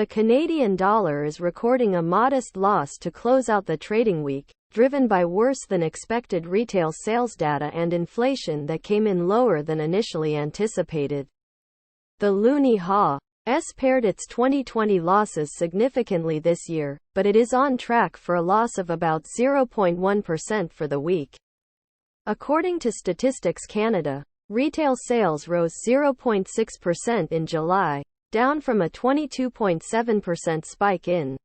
The Canadian dollar is recording a modest loss to close out the trading week, driven by worse-than-expected retail sales data and inflation that came in lower than initially anticipated. The loonie has pared its 2020 losses significantly this year, but it is on track for a loss of about 0.1% for the week. According to Statistics Canada, retail sales rose 0.6% in July, down from a 22.7% spike in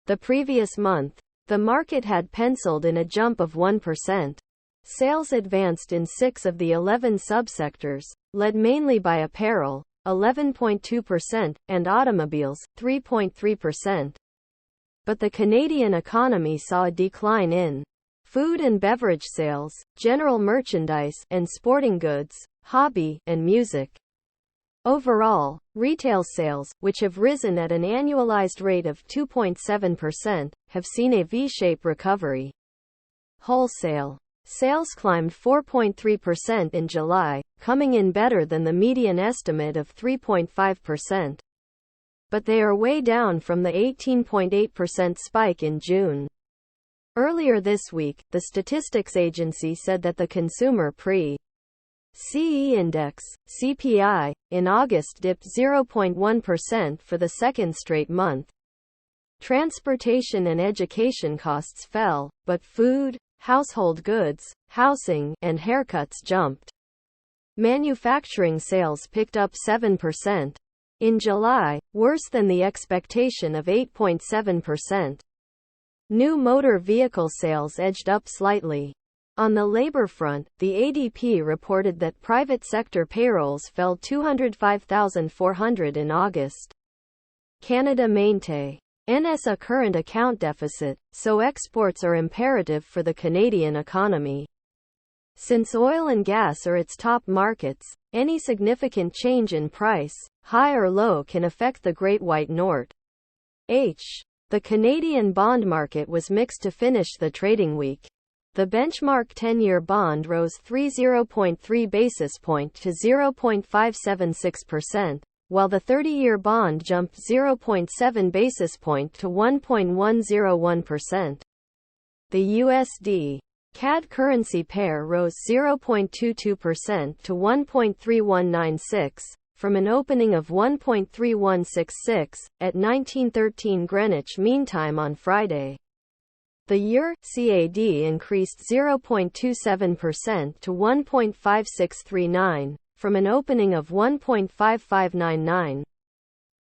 the previous month. The market had penciled in a jump of 1%. Sales advanced in 6 of the 11 subsectors, led mainly by apparel, 11.2%, and automobiles, 3.3%. But the Canadian economy saw a decline in food and beverage sales, general merchandise, and sporting goods, hobby, and music. Overall, retail sales, which have risen at an annualized rate of 2.7%, have seen a V-shaped recovery. Wholesale sales climbed 4.3% in July, coming in better than the median estimate of 3.5%. But they are way down from the 18.8% spike in June. Earlier this week, the statistics agency said that the consumer CE index, CPI, in August dipped 0.1% for the second straight month. Transportation and education costs fell, but food, household goods, housing, and haircuts jumped. Manufacturing sales picked up 7% in July, worse than the expectation of 8.7%. New motor vehicle sales edged up slightly. On the labor front, the ADP reported that private sector payrolls fell 205,400 in August. Canada maintains a current account deficit, so exports are imperative for the Canadian economy. Since oil and gas are its top markets, any significant change in price, high or low, can affect the Great White North. The Canadian bond market was mixed to finish the trading week. The benchmark 10-year bond rose 0.3 basis point to 0.576%, while the 30-year bond jumped 0.7 basis point to 1.101%. The USD-CAD currency pair rose 0.22% to 1.3196, from an opening of 1.3166, at 1913 Greenwich Mean Time on Friday. The EUR/CAD increased 0.27% to 1.5639, from an opening of 1.5599.